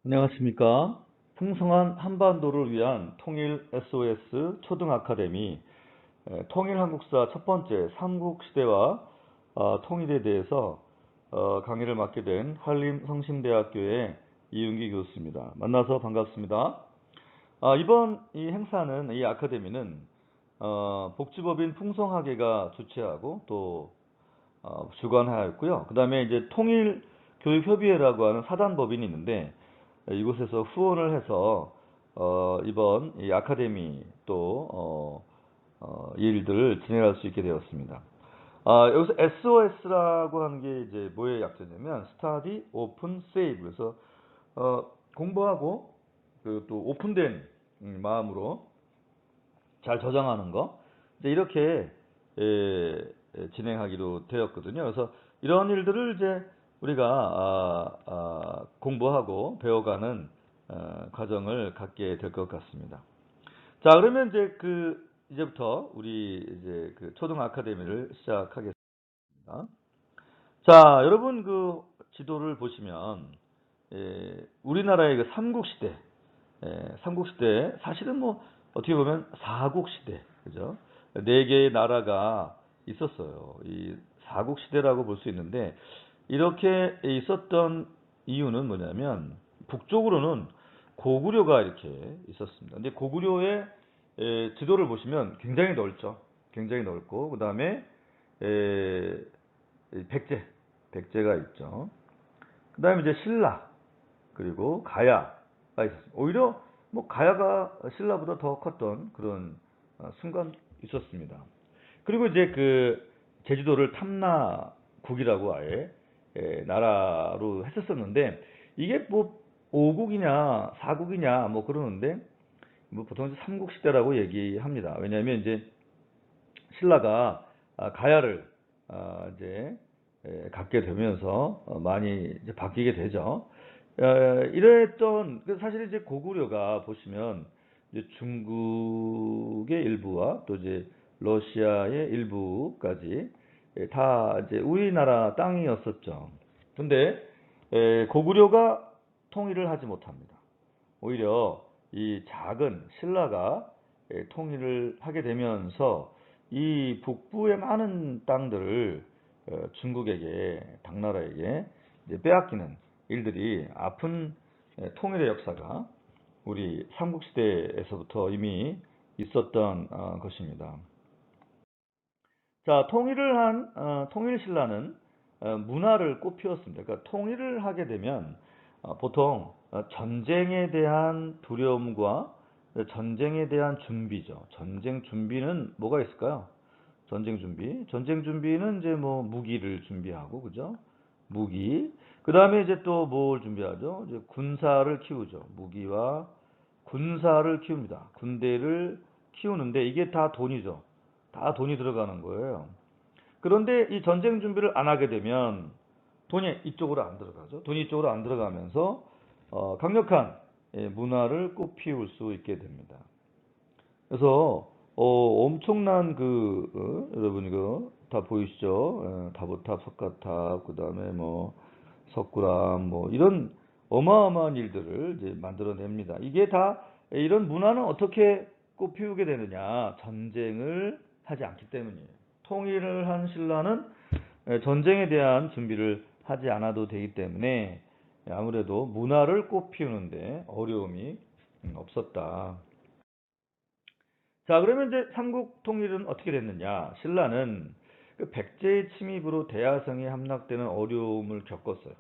안녕하십니까. 풍성한 한반도를 위한 통일 SOS 초등 아카데미 통일한국사 첫 번째 삼국시대와 통일에 대해서 강의를 맡게 된 한림성심대학교의 이윤기 교수입니다. 만나서 반갑습니다. 이번 이 행사는 이 아카데미는 복지법인 풍성하게가 주최하고 또 주관하였고요. 그 다음에 이제 통일교육협의회라고 하는 사단법인이 있는데 이곳에서 후원을 해서 이번 이 아카데미 또 일들을 진행할 수 있게 되었습니다. 여기서 SOS라고 하는 게 이제 뭐의 약자냐면 Study, Open, Save. 그래서 공부하고 또 오픈된 마음으로 잘 저장하는 거 이제 이렇게 진행하기로 되었거든요. 그래서 이런 일들을 이제 우리가 공부하고 배워가는 과정을 갖게 될 것 같습니다. 자, 그러면 이제 이제부터 우리 이제 초등 아카데미를 시작하겠습니다. 자, 여러분 지도를 보시면 우리나라의 삼국시대, 삼국시대 사실은 뭐 어떻게 보면 사국시대, 그죠? 네 개의 나라가 있었어요. 이 사국시대라고 볼 수 있는데 이렇게 있었던 이유는 뭐냐면 북쪽으로는 고구려가 이렇게 있었습니다. 근데 고구려의 지도를 보시면 굉장히 넓죠. 굉장히 넓고 그 다음에 백제가 있죠. 그 다음에 이제 신라 그리고 가야가 있었습니다. 오히려 뭐 가야가 신라보다 더 컸던 그런 순간 있었습니다. 그리고 이제 제주도를 탐나국이라고 아예 나라로 했었었는데 이게 뭐 5국이냐 4국이냐 뭐 그러는데 뭐 보통 삼국 시대라고 얘기합니다. 왜냐하면 이제 신라가 가야를 이제 갖게 되면서 많이 이제 바뀌게 되죠. 이랬던 사실 이제 고구려가 보시면 이제 중국의 일부와 또 이제 러시아의 일부까지 다 이제 우리나라 땅이었었죠. 근데 고구려가 통일을 하지 못합니다. 오히려 이 작은 신라가 통일을 하게 되면서 이 북부의 많은 땅들을 중국에게 당나라에게 이제 빼앗기는 일들이 아픈 통일의 역사가 우리 삼국시대에서부터 이미 있었던 것입니다. 자, 통일을 한 통일신라는 문화를 꽃피웠습니다. 그러니까 통일을 하게 되면 보통 전쟁에 대한 두려움과 전쟁에 대한 준비죠. 전쟁 준비는 뭐가 있을까요? 전쟁 준비. 전쟁 준비는 이제 뭐 무기를 준비하고 그죠? 무기. 그다음에 이제 또 뭘 준비하죠? 이제 군사를 키우죠. 무기와 군사를 키웁니다. 군대를 키우는데 이게 다 돈이죠. 다 돈이 들어가는 거예요. 그런데 이 전쟁 준비를 안 하게 되면 돈이 이쪽으로 안 들어가죠. 돈이 이쪽으로 안 들어가면서 강력한 문화를 꽃피울 수 있게 됩니다. 그래서 엄청난 여러분 이거 다 보이시죠? 다보탑, 석가탑, 그다음에 뭐 석굴암 뭐 이런 어마어마한 일들을 이제 만들어냅니다. 이게 다 이런 문화는 어떻게 꽃피우게 되느냐? 전쟁을 하지 않기 때문이에요. 통일을 한 신라는 전쟁에 대한 준비를 하지 않아도 되기 때문에 아무래도 문화를 꽃피우는데 어려움이 없었다. 자, 그러면 이제 삼국 통일은 어떻게 됐느냐? 신라는 백제의 침입으로 대하성이 함락되는 어려움을 겪었어요.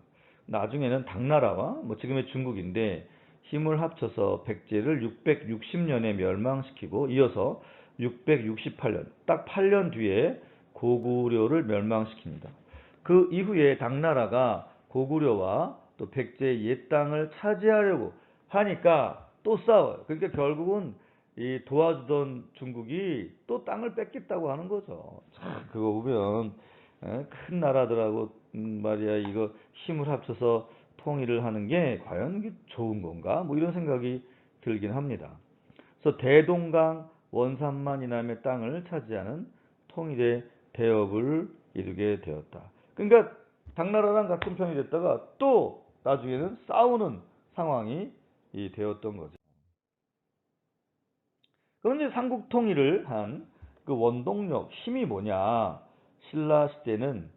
나중에는 당나라와 뭐 지금의 중국인데 힘을 합쳐서 백제를 660년에 멸망시키고 이어서 668년, 딱 8년 뒤에 고구려를 멸망시킵니다. 그 이후에 당나라가 고구려와 또 백제의 옛 땅을 차지하려고 하니까 또 싸워요. 그러니까 결국은 이 도와주던 중국이 또 땅을 뺏겠다고 하는 거죠. 참 그거 보면 큰 나라들하고 말이야 이거 힘을 합쳐서 통일을 하는 게 과연 이게 좋은 건가? 뭐 이런 생각이 들긴 합니다. 그래서 대동강 원산만 이남의 땅을 차지하는 통일의 대업을 이루게 되었다. 그러니까 당나라랑 같은 편이 됐다가 또 나중에는 싸우는 상황이 되었던 거죠. 그런데 삼국 통일을 한 그 원동력, 힘이 뭐냐? 신라는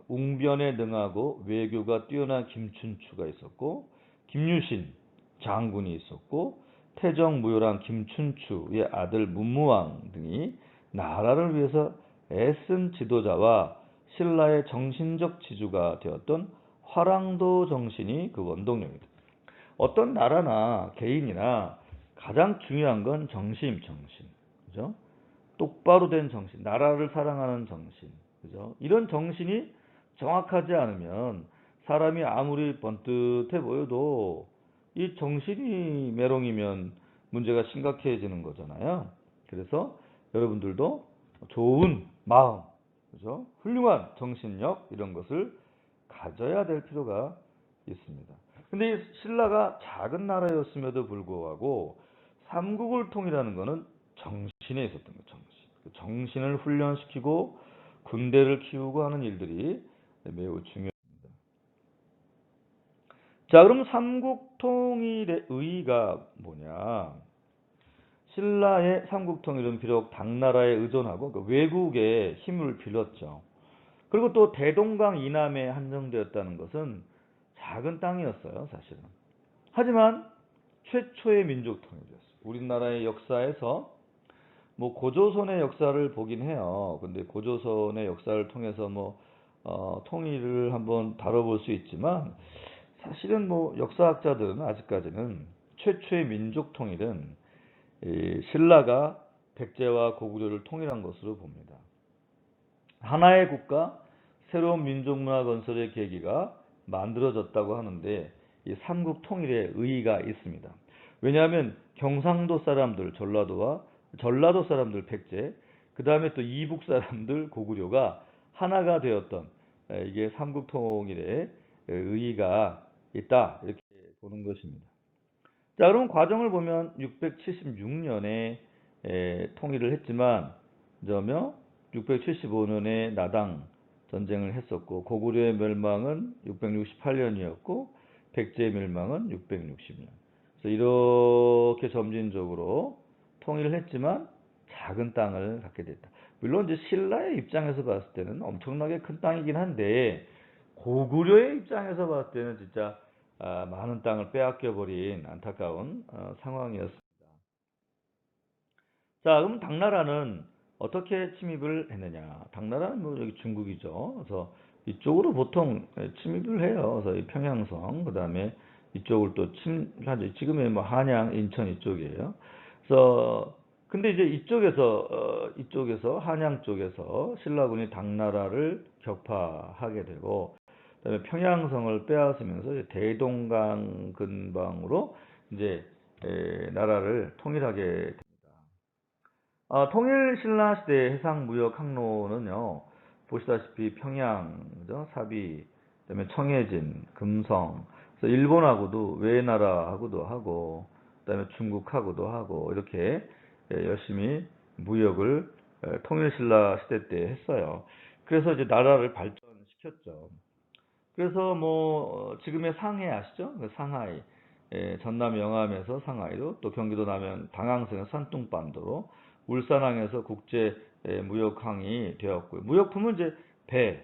웅변에 능하고 외교가 뛰어난 김춘추가 있었고, 김유신 장군이 있었고, 태정무효랑 김춘추의 아들 문무왕 등이 나라를 위해서 애쓴 지도자와 신라의 정신적 지주가 되었던 화랑도 정신이 그 원동력이다. 어떤 나라나 개인이나 가장 중요한 건 정신. 그죠? 똑바로 된 정신, 나라를 사랑하는 정신. 그죠? 이런 정신이 정확하지 않으면 사람이 아무리 번듯해 보여도 이 정신이 메롱이면 문제가 심각해지는 거잖아요. 그래서 여러분들도 좋은 마음, 그죠? 훌륭한 정신력 이런 것을 가져야 될 필요가 있습니다. 근데 신라가 작은 나라였음에도 불구하고 삼국을 통일하는 것은 정신에 있었던 거예요. 정신을 훈련시키고 군대를 키우고 하는 일들이 매우 중요합니다. 자, 그럼 삼국 통일의 의의가 뭐냐? 신라의 삼국 통일은 비록 당나라에 의존하고 그 외국의 힘을 빌렸죠. 그리고 또 대동강 이남에 한정되었다는 것은 작은 땅이었어요, 사실은. 하지만 최초의 민족 통일이었어요. 우리나라의 역사에서 뭐 고조선의 역사를 보긴 해요. 근데 고조선의 역사를 통해서 통일을 한번 다뤄볼 수 있지만 사실은 역사학자들은 아직까지는 최초의 민족 통일은 신라가 백제와 고구려를 통일한 것으로 봅니다. 하나의 국가, 새로운 민족 문화 건설의 계기가 만들어졌다고 하는데 이 삼국 통일의 의의가 있습니다. 왜냐하면 경상도 사람들 전라도 사람들 백제, 그 다음에 또 이북 사람들 고구려가 하나가 되었던 이게 삼국 통일의 의의가 있다 이렇게 보는 것입니다. 자, 그럼 과정을 보면 676년에 통일을 했지만 저며 675년에 나당 전쟁을 했었고 고구려의 멸망은 668년이었고 백제의 멸망은 660년. 그래서 이렇게 점진적으로 통일을 했지만 작은 땅을 갖게 됐다. 물론 이제 신라의 입장에서 봤을 때는 엄청나게 큰 땅이긴 한데 고구려의 입장에서 봤을 때는 진짜 많은 땅을 빼앗겨 버린 안타까운 상황이었습니다. 자, 그럼 당나라는 어떻게 침입을 했느냐? 당나라는 여기 중국이죠. 그래서 이쪽으로 보통 침입을 해요. 그래서 이 평양성, 그 다음에 이쪽을 또 침하죠. 지금의 한양, 인천 이쪽이에요. 그래서 근데 이제 이쪽에서 한양 쪽에서 신라군이 당나라를 격파하게 되고, 그다음에 평양성을 빼앗으면서 대동강 근방으로 이제 나라를 통일하게 됩니다. 통일 신라 시대 해상 무역 항로는요, 보시다시피 평양, 그죠? 사비, 그다음에 청해진, 금성, 그래서 일본하고도 외나라하고도 하고, 그다음에 중국하고도 하고 이렇게 열심히 무역을 통일 신라 시대 때 했어요. 그래서 이제 나라를 발전시켰죠. 그래서 지금의 상해 아시죠? 그 상하이, 전남 영암에서 상하이로, 또 경기도 남해 당항성에서 산둥반도로, 울산항에서 국제 무역항이 되었고요. 무역품은 이제 배,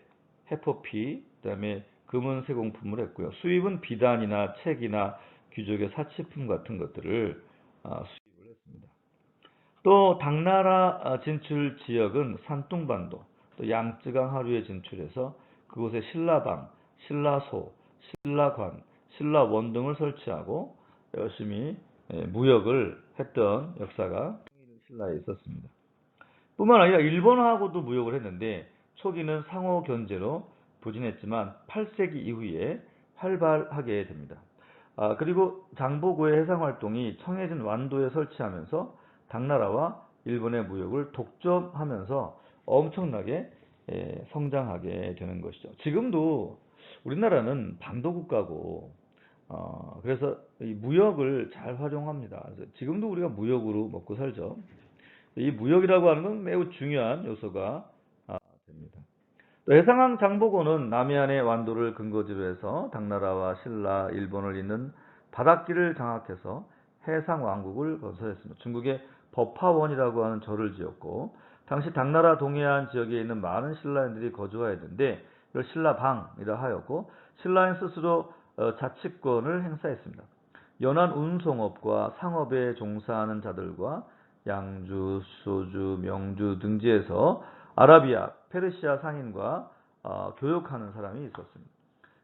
해포피, 그다음에 금은 세공품을 했고요. 수입은 비단이나 책이나 귀족의 사치품 같은 것들을 수입을 했습니다. 또 당나라 진출 지역은 산둥반도, 또 양쯔강 하류에 진출해서 그곳에 신라방, 신라소, 신라관, 신라원 등을 설치하고 열심히 무역을 했던 역사가 신라에 있었습니다. 뿐만 아니라 일본하고도 무역을 했는데 초기는 상호 견제로 부진했지만 8세기 이후에 활발하게 됩니다. 그리고 장보고의 해상활동이 청해진 완도에 설치하면서 당나라와 일본의 무역을 독점하면서 엄청나게 성장하게 되는 것이죠. 지금도 우리나라는 반도 국가고 그래서 이 무역을 잘 활용합니다. 그래서 지금도 우리가 무역으로 먹고 살죠. 이 무역이라고 하는 건 매우 중요한 요소가 됩니다. 해상왕 장보고는 남해안의 완도를 근거지로 해서 당나라와 신라, 일본을 잇는 바닷길을 장악해서 해상왕국을 건설했습니다. 중국의 법화원이라고 하는 절을 지었고, 당시 당나라 동해안 지역에 있는 많은 신라인들이 거주하였는데 이걸 신라방이라 하였고, 신라인 스스로 자치권을 행사했습니다. 연안 운송업과 상업에 종사하는 자들과 양주, 소주, 명주 등지에서 아라비아, 페르시아 상인과 교역하는 사람이 있었습니다.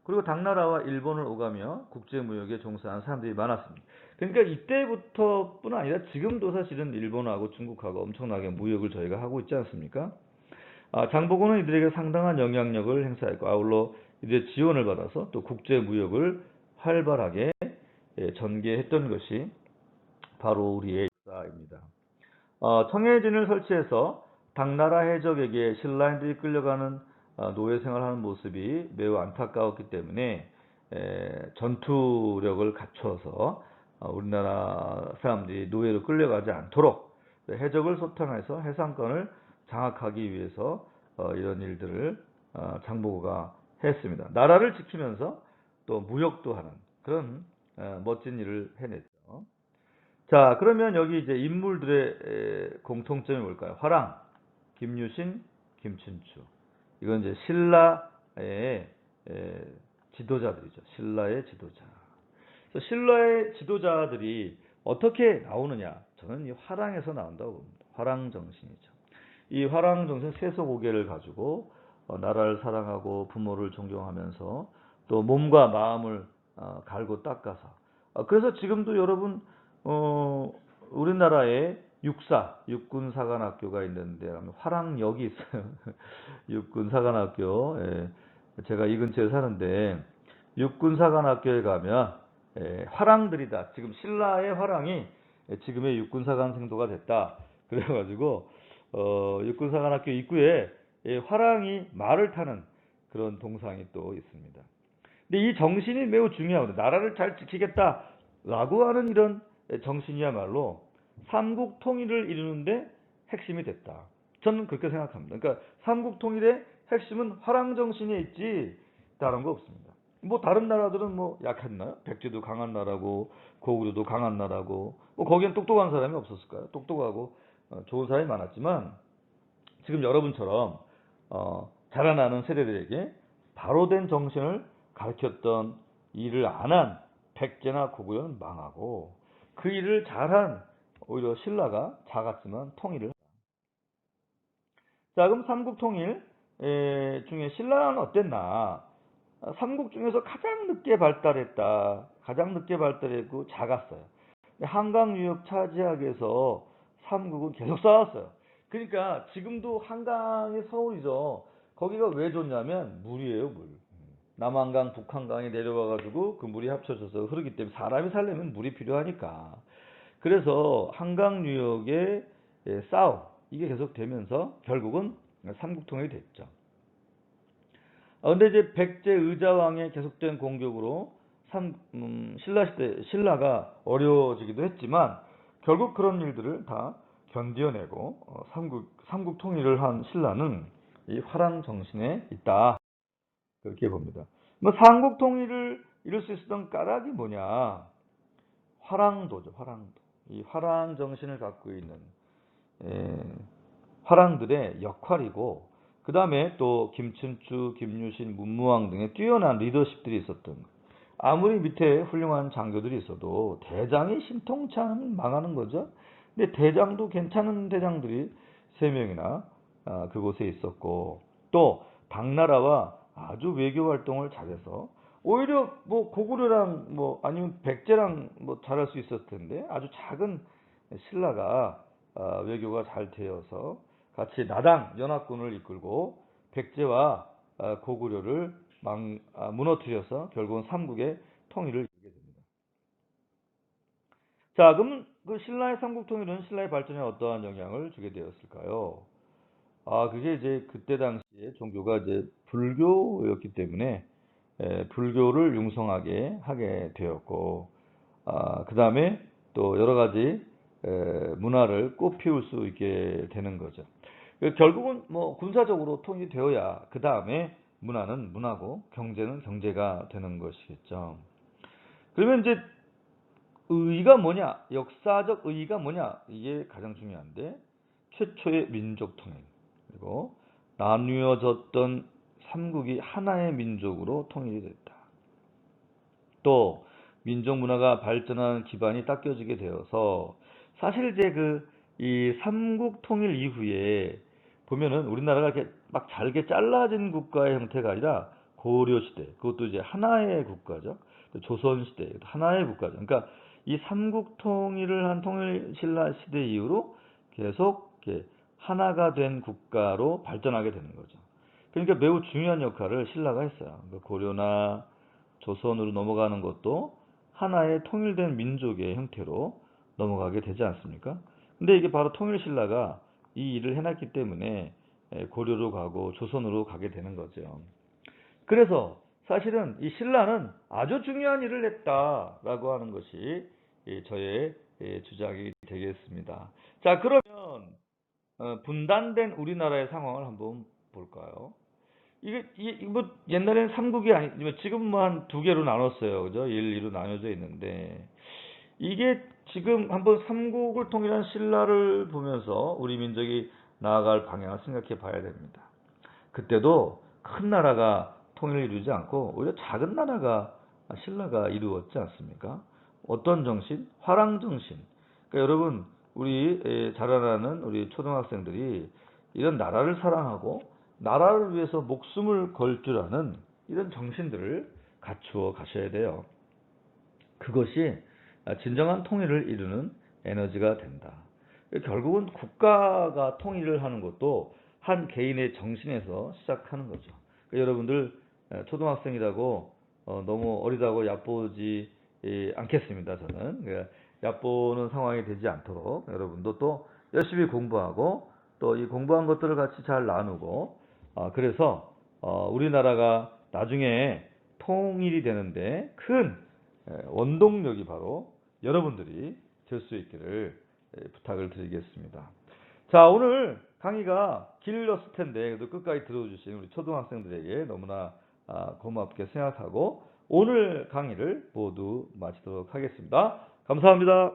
그리고 당나라와 일본을 오가며 국제무역에 종사하는 사람들이 많았습니다. 그러니까 이때부터뿐 아니라 지금도 사실은 일본하고 중국하고 엄청나게 무역을 저희가 하고 있지 않습니까? 장보고는 이들에게 상당한 영향력을 행사했고, 아울러 이들의 지원을 받아서 또 국제무역을 활발하게 전개했던 것이 바로 우리의 역사입니다. 청해진을 설치해서 당나라 해적에게 신라인들이 끌려가는 노예 생활하는 모습이 매우 안타까웠기 때문에 전투력을 갖춰서 우리나라 사람들이 노예로 끌려가지 않도록 해적을 소탕해서 해상권을 장악하기 위해서 이런 일들을 장보고가 했습니다. 나라를 지키면서 또 무역도 하는 그런 멋진 일을 해냈죠. 자, 그러면 여기 이제 인물들의 공통점이 뭘까요? 화랑, 김유신, 김춘추. 이건 이제 신라의 지도자들이죠. 신라의 지도자. 그래서 신라의 지도자들이 어떻게 나오느냐? 저는 이 화랑에서 나온다고 봅니다. 화랑 정신이죠. 이 화랑 정신 세속오개를 가지고 나라를 사랑하고 부모를 존경하면서 또 몸과 마음을 갈고 닦아서 그래서 지금도 여러분 우리나라에 육군사관학교가 있는데 화랑역이 있어요. 육군사관학교. 제가 이 근처에 사는데 육군사관학교에 가면 화랑들이다. 지금 신라의 화랑이 지금의 육군사관 생도가 됐다. 그래가지고 육군사관학교 입구에 화랑이 말을 타는 그런 동상이 또 있습니다. 근데 이 정신이 매우 중요합니다. 나라를 잘 지키겠다라고 하는 이런 정신이야말로 삼국 통일을 이루는데 핵심이 됐다. 저는 그렇게 생각합니다. 그러니까 삼국 통일의 핵심은 화랑 정신에 있지 다른 거 없습니다. 뭐 다른 나라들은 뭐 약했나요? 백제도 강한 나라고 고구려도 강한 나라고 뭐 거기엔 똑똑한 사람이 없었을까요? 똑똑하고 좋은 사람이 많았지만 지금 여러분처럼 자라나는 세대들에게 바로 된 정신을 가르쳤던 일을 안 한 백제나 고구려는 망하고 그 일을 잘한 오히려 신라가 작았지만 통일을. 자, 그럼 삼국 통일 중에 신라는 어땠나? 삼국 중에서 가장 늦게 발달했다. 가장 늦게 발달했고 작았어요. 한강 유역 차지하기 위해서 삼국은 계속 싸웠어요. 그러니까 지금도 한강이 서울이죠. 거기가 왜 좋냐면 물이에요, 물. 남한강, 북한강이 내려와가지고 그 물이 합쳐져서 흐르기 때문에 사람이 살려면 물이 필요하니까. 그래서 한강 유역의 싸움 이게 계속 되면서 결국은 삼국통일이 됐죠. 근데 이제 백제 의자왕의 계속된 공격으로 신라 시대 신라가 어려워지기도 했지만 결국 그런 일들을 다 견뎌내고 삼국 통일을 한 신라는 이 화랑 정신에 있다. 그렇게 봅니다. 뭐 삼국 통일을 이룰 수 있었던 까닭이 뭐냐? 화랑도죠, 화랑도. 이 화랑 정신을 갖고 있는 화랑들의 역할이고, 그 다음에 또 김춘추, 김유신, 문무왕 등의 뛰어난 리더십들이 있었던 거예요. 아무리 밑에 훌륭한 장교들이 있어도 대장이 신통치 않으면 망하는 거죠. 근데 대장도 괜찮은 대장들이 3명이나 그곳에 있었고, 또 당나라와 아주 외교 활동을 잘해서 오히려 뭐 고구려랑 뭐 아니면 백제랑 뭐 잘할 수 있었을 텐데 아주 작은 신라가 외교가 잘 되어서 같이 나당 연합군을 이끌고 백제와 고구려를 무너뜨려서 결국은 삼국의 통일을 이루게 됩니다. 자, 그럼 그 신라의 삼국 통일은 신라의 발전에 어떠한 영향을 주게 되었을까요? 그게 이제 그때 당시에 종교가 이제 불교였기 때문에 불교를 융성하게 하게 되었고, 그 다음에 또 여러 가지 문화를 꽃피울 수 있게 되는 거죠. 결국은 뭐 군사적으로 통일이 되어야 그 다음에 문화는 문화고 경제는 경제가 되는 것이겠죠. 그러면 이제 의의가 뭐냐? 역사적 의의가 뭐냐? 이게 가장 중요한데 최초의 민족 통일 그리고 나뉘어졌던 삼국이 하나의 민족으로 통일이 됐다. 또 민족 문화가 발전하는 기반이 닦여지게 되어서 사실 이제 이 삼국 통일 이후에 보면은 우리나라가 이렇게 막 잘게 잘라진 국가의 형태가 아니라 고려 시대 그것도 이제 하나의 국가죠. 또 조선 시대 하나의 국가죠. 그러니까 이 삼국 통일을 한 통일신라 시대 이후로 계속 이렇게 하나가 된 국가로 발전하게 되는 거죠. 그러니까 매우 중요한 역할을 신라가 했어요. 그러니까 고려나 조선으로 넘어가는 것도 하나의 통일된 민족의 형태로 넘어가게 되지 않습니까? 근데 이게 바로 통일신라가 이 일을 해놨기 때문에 고려로 가고 조선으로 가게 되는 거죠. 그래서 사실은 이 신라는 아주 중요한 일을 했다라고 하는 것이 저의 주장이 되겠습니다. 자, 그러면 분단된 우리나라의 상황을 한번 볼까요? 이게 뭐 옛날에는 삼국이 아니지만 지금 뭐 한 두 개로 나눴어요. 그죠? 1, 2로 나눠져 있는데 이게 지금 한번 삼국을 통일한 신라를 보면서 우리 민족이 나아갈 방향을 생각해 봐야 됩니다. 그때도 큰 나라가 통일을 이루지 않고 오히려 작은 나라가 신라가 이루었지 않습니까? 어떤 정신? 화랑 정신. 그러니까 여러분 우리 자라나는 우리 초등학생들이 이런 나라를 사랑하고 나라를 위해서 목숨을 걸 줄 아는 이런 정신들을 갖추어 가셔야 돼요. 그것이 진정한 통일을 이루는 에너지가 된다. 결국은 국가가 통일을 하는 것도 한 개인의 정신에서 시작하는 거죠. 여러분들 초등학생이라고 너무 어리다고 얕보지 않겠습니다. 저는 얕보는 상황이 되지 않도록 여러분도 또 열심히 공부하고 또 이 공부한 것들을 같이 잘 나누고 그래서 우리나라가 나중에 통일이 되는데 큰 원동력이 바로 여러분들이 될 수 있기를 부탁을 드리겠습니다. 자, 오늘 강의가 길었을 텐데 그래도 끝까지 들어주신 우리 초등학생들에게 너무나 고맙게 생각하고 오늘 강의를 모두 마치도록 하겠습니다. 감사합니다.